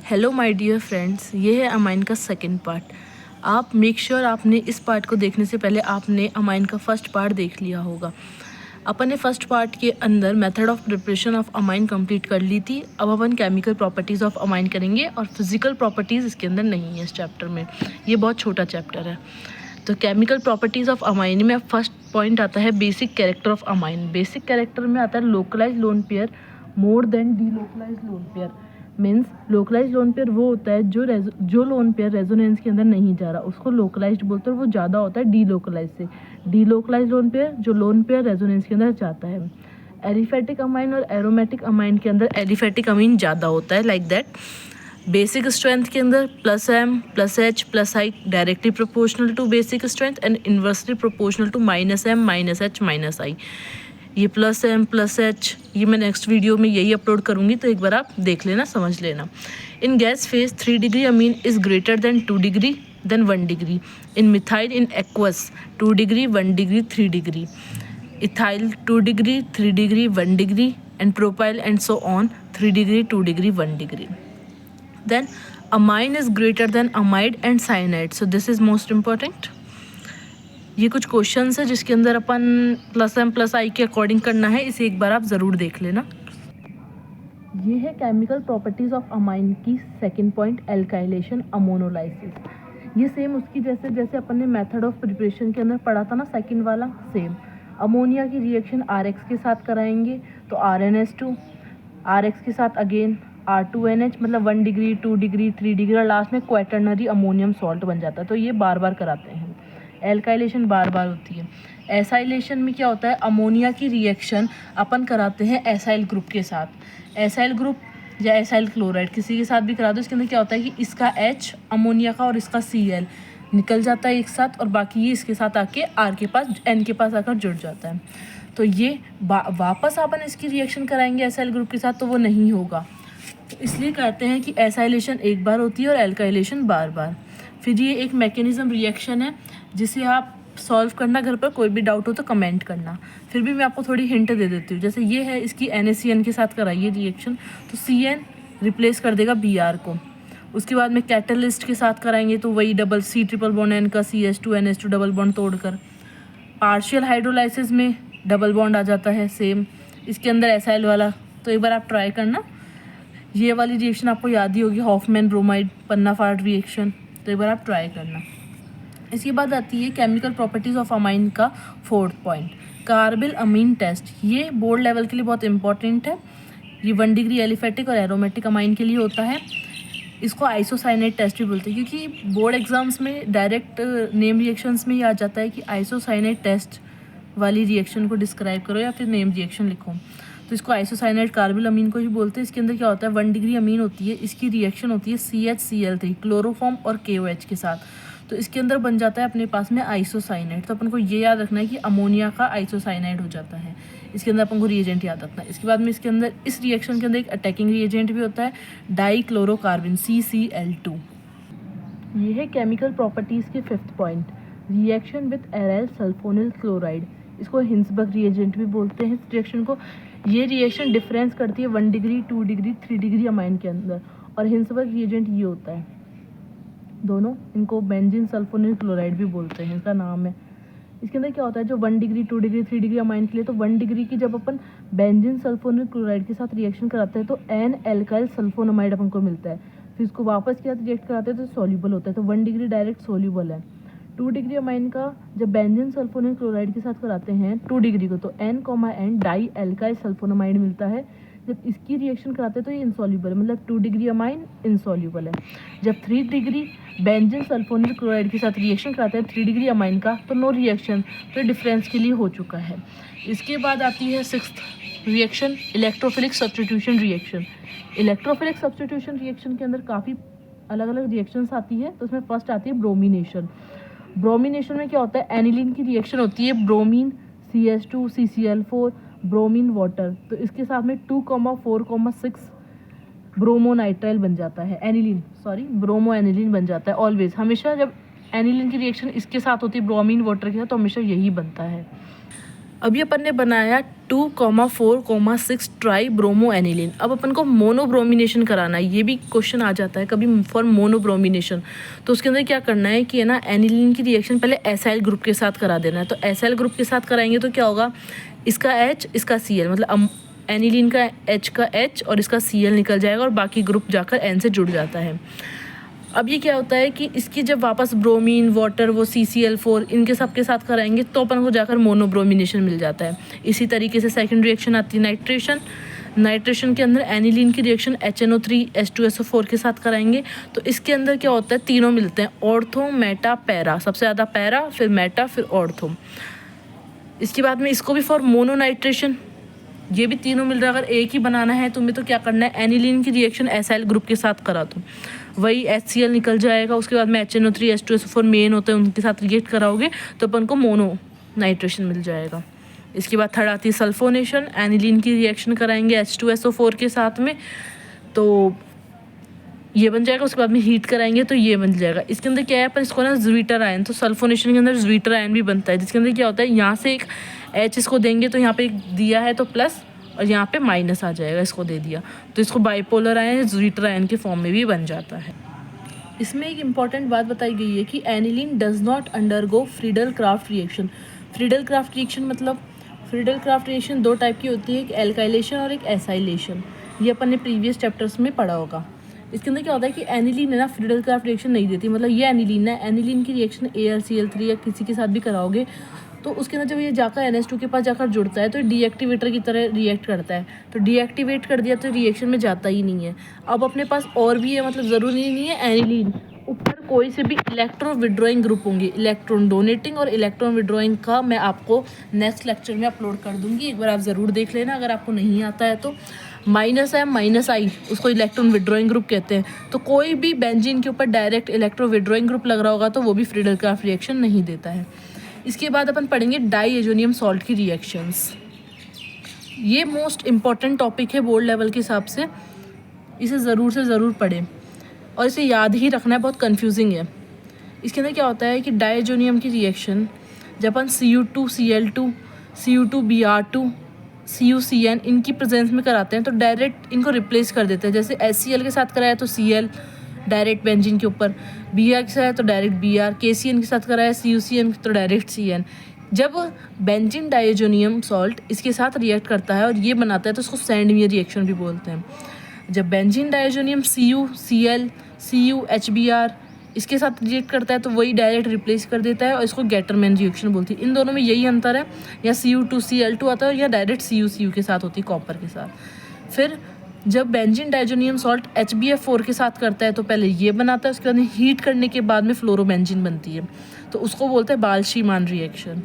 Hello my dear friends, ये है amine का सेकंड पार्ट। आप मेक श्योर आपने इस पार्ट को देखने से पहले आपने अमाइन का फर्स्ट पार्ट देख लिया होगा। अपन ने फर्स्ट पार्ट के अंदर method of preparation of amine complete कर ली थी। अब अपन केमिकल प्रॉपर्टीज़ ऑफ अमाइन करेंगे और फिजिकल प्रॉपर्टीज़ इसके अंदर नहीं है इस चैप्टर में। ये बहुत छोटा चैप्टर है। तो केमिकल प्रॉपर्टीज़ ऑफ अमाइन में अब फर्स्ट पॉइंट आता है basic character of amine. Basic character में आता है localise lone pair more than D localise lone pair. Means localise lone pair वो होता है जो लोन पेयर रेजोनेंस के अंदर नहीं जा रहा, उसको लोकलाइज्ड बोलते हैं। वो ज़्यादा होता है डी लोकलाइज से। डी लोकलाइज लोन पेयर जो लोन पेयर रेजोनेंस के अंदर जाता है। एलिफेटिक अमाइन और एरोमेटिक अमाइन के अंदर एलिफेटिक अमीन ज़्यादा होता है, लाइक दैट। बेसिक स्ट्रेंथ के अंदर +m +h +i directly proportional to basic strength and inversely proportional to -m -h -i। ये +m +h ये मैं नेक्स्ट वीडियो में यही अपलोड करूँगी, तो एक बार आप देख लेना, समझ लेना। In gas phase 3 degree amine is greater than 2 degree then 1 degree. In methyl in aqueous 2 degree 1 degree 3 degree. Ethyl 2 degree 3 degree 1 degree and propyl and so on 3 degree 2 degree 1 degree. Then amine is greater than amide and cyanide. So this is most important. ये कुछ questions है जिसके अंदर अपन +m +i के according करना है, इसे एक बार आप ज़रूर देख लेना। ये है केमिकल प्रॉपर्टीज़ ऑफ अमाइन की सेकंड पॉइंट, एल्काइलेशन अमोनोलाइसिस। ये सेम उसकी जैसे अपन ने मेथड ऑफ प्रिपरेशन के अंदर पढ़ा था ना, सेकंड वाला सेम। अमोनिया की रिएक्शन RX के साथ कराएंगे तो RnH2, RX के साथ अगेन R2NH, मतलब 1 डिग्री 2 डिग्री 3 डिग्री और लास्ट में क्वेटरनरी अमोनियम सॉल्ट बन जाता है। तो ये बार बार कराते हैं। एल्काइलेशन बार बार होती है। एसाइलेशन में क्या होता है, अमोनिया की रिएक्शन अपन कराते हैं एसाइल ग्रुप के साथ। एसाइल ग्रुप या एसाइल क्लोराइड किसी के साथ भी करा दो, इसके अंदर क्या होता है कि इसका H अमोनिया का और इसका Cl निकल जाता है एक साथ, और बाकी ये इसके साथ आके R के पास N के पास आकर जुड़ जाता है। तो ये वापस अपन इसकी रिएक्शन कराएंगे एसाइल ग्रुप के साथ तो वो नहीं होगा। तो इसलिए कहते हैं कि एसाइलेशन एक बार होती है और एल्काइलेशन बार बार। फिर ये एक मैकेनिज्म रिएक्शन है जिसे आप सॉल्व करना, घर पर कोई भी डाउट हो तो कमेंट करना। फिर भी मैं आपको थोड़ी हिंट दे देती हूँ। जैसे ये है, इसकी NaCN के साथ कराइए रिएक्शन तो CN रिप्लेस कर देगा Br को। उसके बाद में कैटलिस्ट के साथ कराएंगे तो वही डबल C∩N का CH2NH2 डबल बॉन्ड तोड़कर। पार्शियल हाइड्रोलाइसिस में डबल बॉन्ड आ जाता है सेम इसके अंदर एसाइल वाला। तो एक बार आप ट्राई करना। ये वाली रिएक्शन आपको याद ही होगी, हॉफमैन ब्रोमाइड पन्नाफार्ड रिएक्शन। तो एक बार आप ट्राई करना। इसके बाद आती है केमिकल प्रॉपर्टीज़ ऑफ अमाइन का फोर्थ पॉइंट, कार्बिल अमीन टेस्ट। ये बोर्ड लेवल के लिए बहुत इंपॉर्टेंट है। ये 1 डिग्री एलिफेटिक और एरोमेटिक अमाइन के लिए होता है। इसको आइसोसाइनेट टेस्ट भी बोलते हैं, क्योंकि बोर्ड एग्जाम्स में डायरेक्ट नेम रिएक्शंस में ही आ जाता है कि आइसोसाइनेट टेस्ट वाली रिएक्शन को डिस्क्राइब करो या फिर नेम रिएक्शन लिखो। तो इसको आइसोसाइनेट कार्बिल अमीन को ही बोलते हैं। इसके अंदर क्या होता है, 1 डिग्री अमीन होती है, इसकी रिएक्शन होती है CHCl3 क्लोरोफॉर्म और KOH के साथ। तो इसके अंदर बन जाता है अपने पास में आइसोसाइनेट। तो अपन को ये याद रखना है कि अमोनिया का आइसोसाइनाइड हो जाता है। इसके अंदर अपन को रिएजेंट याद रखना है। इसके बाद में इसके अंदर इस रिएक्शन के अंदर एक अटैकिंग रिएजेंट भी होता है, डाइक्लोरोकार्बन CCl2। ये है केमिकल प्रॉपर्टीज़ के fifth point, reaction with aryl sulphonyl chloride. इसको हिंसबर्ग रिएजेंट भी बोलते हैं इस रिएक्शन को। ये रिएक्शन डिफरेंस करती है 1 डिग्री 2 डिग्री 3 डिग्री अमाइन के अंदर, और हिंसबर्ग रिएजेंट ये होता है दोनों। इनको बेंजीन सल्फोनिल क्लोराइड भी बोलते हैं, इसका नाम है। इसके अंदर क्या होता है, जो 1 डिग्री 2 डिग्री 3 डिग्री अमाइन के लिए, तो 1 डिग्री की जब अपन बेंजीन सल्फोनिल क्लोराइड के साथ रिएक्शन कराते हैं तो N एल्काइल सल्फोनामाइड अपन को मिलता है। फिर इसको वापस के साथ रिएक्ट कराते हैं तो सॉल्यूबल होता है, तो 1 डिग्री डायरेक्ट सॉल्यूबल है। 2 डिग्री अमाइन का जब बेंजीन सल्फोनिल क्लोराइड के साथ कराते हैं 2 डिग्री को, तो N, डाई एल्काइल सल्फोनामाइड मिलता है। जब इसकी रिएक्शन कराते हैं तो ये इनसॉल्यूबल है, मतलब 2 डिग्री अमाइन इनसॉल्यूबल है। जब 3 डिग्री बेंजीन सल्फोनिल क्लोराइड के साथ रिएक्शन कराते हैं 3 डिग्री अमाइन का, तो नो रिएक्शन, तो डिफरेंस के लिए हो चुका है। इसके बाद आती है sixth reaction, electrophilic substitution reaction. Electrophilic substitution reaction के अंदर काफ़ी अलग अलग रिएक्शंस आती है। तो उसमें फर्स्ट आती है ब्रोमिनेशन। ब्रोमिनेशन में क्या होता है, एनिलीन की रिएक्शन होती है, bromine CH2 CCl4 bromine water. तो इसके साथ में 2,4,6 ब्रोमोनाइट्राइल बन जाता है, एनिलीन ब्रोमो एनिलीन बन जाता है। ऑलवेज हमेशा जब एनिलीन की रिएक्शन इसके साथ होती है ब्रोमीन वाटर के साथ, तो हमेशा यही बनता है। अभी अपन ने बनाया 2,4,6 ट्राई ब्रोमो एनिलीन। अब अपन को मोनोब्रोमिनेशन कराना है। ये भी क्वेश्चन आ जाता है कभी फॉर मोनोब्रोमिनेशन। तो उसके अंदर क्या करना है कि है ना, एनिलीन की रिएक्शन पहले एसाइल ग्रुप के साथ करा देना है। तो एसाइल ग्रुप के साथ कराएंगे तो क्या होगा, इसका H इसका Cl, मतलब एनिलीन का H का H और इसका Cl निकल जाएगा और बाकी ग्रुप जाकर N से जुड़ जाता है। अब ये क्या होता है कि इसकी जब वापस ब्रोमीन वाटर वो CCl4 इनके सब के साथ कराएंगे तो अपन को जाकर मोनोब्रोमिनेशन मिल जाता है। इसी तरीके से सेकंड रिएक्शन आती है नाइट्रेशन। नाइट्रेशन के अंदर एनिलीन की रिएक्शन HNO3 H2SO4 के साथ कराएंगे तो इसके अंदर क्या होता है, तीनों मिलते हैं, ऑर्थो मेटा पैरा, सबसे ज़्यादा पैरा फिर मेटा फिर ऑर्थो। इसके बाद में इसको भी फॉर मोनो नाइट्रेशन, ये भी तीनों मिल रहा है। अगर एक ही बनाना है तुम्हें तो क्या करना है, एनिलीन की रिएक्शन एसाइल ग्रुप के साथ करा दो, वही HCl निकल जाएगा। उसके बाद में HNO3 H2SO4 मेन होते हैं, उनके साथ रिएक्ट कराओगे तो अपन को मोनो नाइट्रेशन मिल जाएगा। इसके बाद थर्ड आती है सल्फोनेशन। एनिलीन की रिएक्शन कराएंगे H2SO4 के साथ में तो ये बन जाएगा। उसके बाद में हीट कराएंगे तो ये बन जाएगा। इसके अंदर क्या है, पर इसको ना ज्वीटर आयन, तो सल्फोनेशन के अंदर ज्वीटर आयन भी बनता है जिसके अंदर क्या होता है, यहाँ से एक H इसको देंगे तो यहाँ पे एक दिया है तो प्लस और यहाँ पे माइनस आ जाएगा, इसको दे दिया तो इसको बाइपोलर आयन ज्वीटर आयन के फॉर्म में भी बन जाता है। इसमें एक इम्पॉर्टेंट बात बताई गई है कि aniline does not undergo Friedel craft reaction. Friedel craft reaction मतलब, फ्रीडल क्राफ्ट रिएक्शन दो टाइप की होती है, एक एल्काइलेशन और एक एसाइलेशन। ये अपन ने प्रीवियस चैप्टर्स में पढ़ा होगा। इसके अंदर क्या होता है कि एनिलीन है ना फ्रीडल क्राफ्ट रिएक्शन नहीं देती, मतलब ये एनिलीन है, एनिलीन की रिएक्शन ArCl3 या किसी के साथ भी कराओगे तो उसके अंदर जब ये जाकर NH2 के पास जाकर जुड़ता है तो डीएक्टिवेटर की तरह रिएक्ट करता है। तो डीएक्टिवेट कर दिया तो रिएक्शन में जाता ही नहीं है। अब अपने पास और भी है, मतलब ज़रूरी नहीं है एनिलीन, ऊपर कोई से भी इलेक्ट्रॉन विड्रॉइंग ग्रुप होंगे, इलेक्ट्रॉन डोनेटिंग और इलेक्ट्रॉन विड्रॉइंग का मैं आपको नेक्स्ट लेक्चर में अपलोड कर दूंगी, एक बार आप ज़रूर देख लेना अगर आपको नहीं आता है तो। -I उसको इलेक्ट्रॉन विड्रॉइंग ग्रुप कहते हैं। तो कोई भी बेंजीन के ऊपर डायरेक्ट इलेक्ट्रॉन विड्रॉइंग ग्रुप लग रहा होगा तो वो भी फ्रीडल क्राफ्ट रिएक्शन नहीं देता है। इसके बाद अपन पढ़ेंगे डाईएजोनियम सॉल्ट की रिएक्शंस। ये मोस्ट इम्पॉर्टेंट टॉपिक है बोर्ड लेवल के हिसाब से, इसे ज़रूर से ज़रूर पढ़ें और इसे याद ही रखना है, बहुत कंफ्यूजिंग है। इसके अंदर क्या होता है कि डाईएजोनियम की रिएक्शन जब अपन Cu2Cl2 Cu2Br2 CuCN इनकी प्रेजेंस में कराते हैं तो डायरेक्ट इनको रिप्लेस कर देते हैं। जैसे HCl के साथ कराया तो Cl डायरेक्ट बेंजीन के ऊपर, Br के साथ तो डायरेक्ट Br, KCN के साथ कराया CuCN तो डायरेक्ट Cn। जब बेंजीन डाईएजोनियम सॉल्ट इसके साथ रिएक्ट करता है और ये बनाता है तो उसको सैंडवियर रिएक्शन भी बोलते हैं। जब बेंजीन डाईएजोनियम CuCl CuHBr इसके साथ रिएक्ट करता है तो वही डायरेक्ट रिप्लेस कर देता है और इसको गेटरमैन रिएक्शन बोलती है। इन दोनों में यही अंतर है, या Cu2Cl2 आता है या डायरेक्ट Cu के साथ होती है, कॉपर के साथ। फिर जब बेंजीन डाईएजोनियम सॉल्ट HBF4 के साथ करता है तो पहले ये बनाता है, उसके बाद हीट करने के बाद में फ्लोरोबेंजीन बनती है तो उसको बोलते हैं बाल्शीमान रिएक्शन।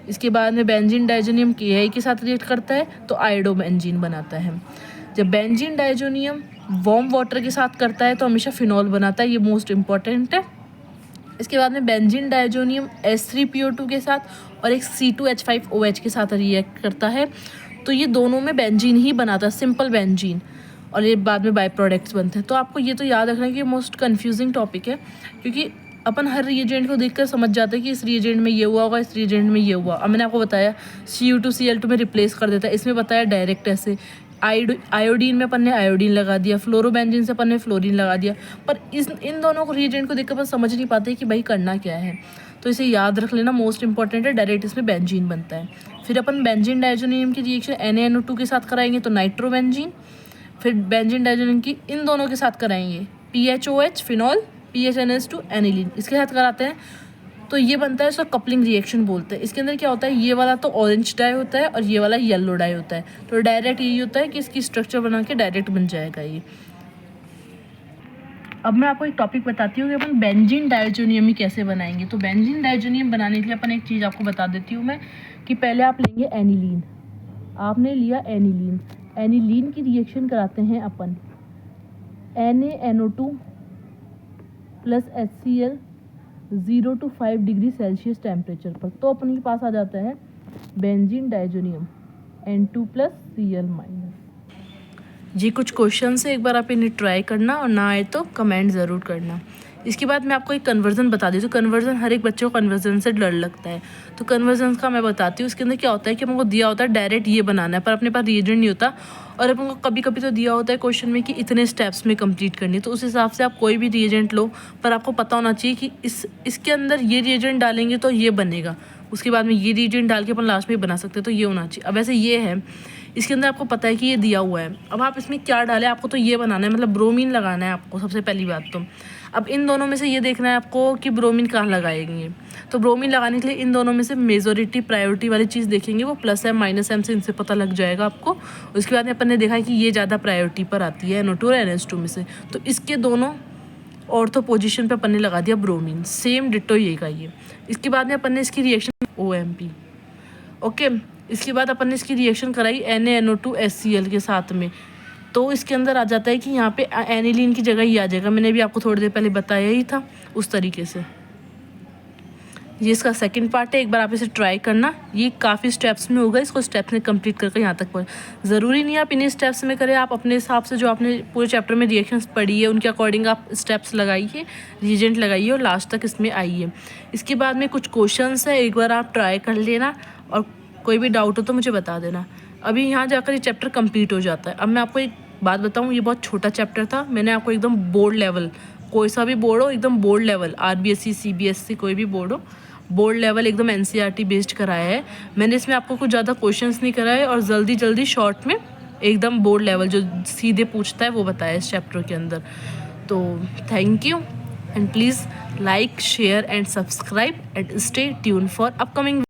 इसके बाद में बेंजीन डाईएजोनियम Ki के साथ रिएक्ट करता है तो आयोडोबेंजीन बनाता है। जब बेंजीन डाईएजोनियम वार्म वाटर के साथ करता है तो हमेशा फिनॉल बनाता है, ये मोस्ट इम्पॉर्टेंट है। इसके बाद में बेंजीन डाईएजोनियम H3PO2 के साथ और एक C2H5OH के साथ रिएक्ट करता है तो ये दोनों में बेंजीन ही बनाता है, सिंपल बेंजीन, और ये बाद में बाय प्रोडक्ट्स बनते हैं। तो आपको ये तो याद रखना है कि ये मोस्ट कन्फ्यूजिंग टॉपिक है क्योंकि अपन हर रिएजेंट को देखकर समझ जाते हैं कि इस रिएजेंट में ये हुआ होगा, इस रिएजेंट में ये हुआ। अब मैंने आपको बताया Cu2Cl2 में रिप्लेस कर देता है, इसमें बताया डायरेक्ट ऐसे। आयोडीन में अपन ने आयोडीन लगा दिया, फ्लोरोबेंजीन से अपन ने फ्लोरीन लगा दिया, पर इन दोनों को रिएजेंट को देखकर अपन समझ नहीं पाते कि भाई करना क्या है। तो इसे याद रख लेना, मोस्ट इंपॉर्टेंट है, डायरेक्ट इसमें बेंजीन बनता है। फिर अपन बेंजीन डाईएजोनियम की रिएक्शन NaNO2 के साथ कराएंगे तो नाइट्रोबेंजीन। फिर बेंजीन डाईएजोनियम की इन दोनों के साथ कराएंगे PHOH फिनॉल, PHNS2 एनिलीन, इसके साथ कराते हैं तो ये बनता है, इसको कपलिंग रिएक्शन बोलते हैं। इसके अंदर क्या होता है, ये वाला तो ऑरेंज डाई होता है और ये वाला येलो डाई होता है, तो डायरेक्ट यही होता है कि इसकी स्ट्रक्चर बना के डायरेक्ट बन जाएगा ये। अब मैं आपको एक टॉपिक बताती हूँ कि अपन बेंजीन डाईएजोनियम ही कैसे बनाएंगे। तो बेंजीन डाईएजोनियम बनाने के लिए अपन एक चीज़ आपको बता देती हूँ मैं कि पहले आप लेंगे एनिलीन। आपने लिया एनिलीन, एनिलीन की रिएक्शन कराते हैं अपन NaNO2 plus HCl 0 to 5 degree celsius temperature पर, तो अपन के पास आ जाता है benzene diazonium N2 plus Cl minus. जी कुछ क्वेश्चन है, एक बार आप इन्हें ट्राई करना और ना आए तो कमेंट ज़रूर करना। इसके बाद मैं आपको एक कन्वर्जन बता देती हूँ। कन्वर्जन, हर एक बच्चे को कन्वर्जन से डर लगता है, तो कन्वर्जन का मैं बताती हूँ। इसके अंदर क्या होता है कि हमको दिया होता है डायरेक्ट ये बनाना है, पर अपने पास रिएजेंट नहीं होता, और अपन को कभी कभी तो दिया होता है क्वेश्चन में कि इतने स्टेप्स में कंप्लीट करनी है, तो उस हिसाब से आप कोई भी रिएजेंट लो, पर आपको पता होना चाहिए कि इसके अंदर ये रिएजेंट डालेंगे तो ये बनेगा, उसके बाद में ये रिएजेंट डाल के अपन लास्ट में बना सकते हैं, तो ये होना चाहिए। अब वैसे ये है, इसके अंदर आपको पता है कि ये दिया हुआ है, अब आप इसमें क्या डालें, आपको तो ये बनाना है, मतलब ब्रोमीन लगाना है आपको सबसे पहली बात तो। अब इन दोनों में से ये देखना है आपको कि ब्रोमीन कहाँ लगाएंगे, तो ब्रोमीन लगाने के लिए इन दोनों में से मेजॉरिटी प्रायोरिटी वाली चीज़ देखेंगे, वो प्लस m -m से इनसे पता लग जाएगा आपको। उसके बाद में अपन ने देखा है कि ये ज़्यादा प्रायोरिटी पर आती है NO2 और NH2 में से, तो इसके दोनों ऑर्थो पोजीशन पे अपन ने लगा दिया ब्रोमीन, सेम डिट्टो ये का ये। इसके बाद में अपन ने इसकी रिएक्शन OMP, ओके। इसके बाद अपन ने इसकी रिएक्शन कराई NaNO2 HCl के साथ में, तो इसके अंदर आ जाता है कि यहाँ पे एनिलीन की जगह ही आ जाएगा, मैंने भी आपको थोड़ी देर पहले बताया ही था उस तरीके से। ये इसका सेकंड पार्ट है, एक बार आप इसे ट्राई करना, ये काफ़ी स्टेप्स में होगा, इसको स्टेप्स में कंप्लीट करके यहाँ तक पहुँच। ज़रूरी नहीं आप इन्हीं स्टेप्स में करें, आप अपने हिसाब से जो आपने पूरे चैप्टर में रिएक्शंस पढ़ी है उनके अकॉर्डिंग आप स्टेप्स लगाइए, रिएजेंट लगाइए और लास्ट तक इसमें आइए। इसके बाद में कुछ क्वेश्चंस है, एक बार आप ट्राई कर लेना, और कोई भी डाउट हो तो मुझे बता देना। अभी यहाँ जाकर ये चैप्टर कंप्लीट हो जाता है। अब मैं आपको एक बात बताऊँ, ये बहुत छोटा चैप्टर था, मैंने आपको एकदम बोर्ड लेवल, कोई सा भी बोर्ड हो एकदम बोर्ड लेवल, RBSE CBSE कोई भी बोर्ड हो, बोर्ड लेवल एकदम NCERT बेस्ड कराया है मैंने। इसमें आपको कुछ ज़्यादा क्वेश्चंस नहीं कराए, और जल्दी शॉर्ट में एकदम बोर्ड लेवल जो सीधे पूछता है वो बताया इस चैप्टर के अंदर। तो thank you, and please like, share and subscribe, and stay tune for upcoming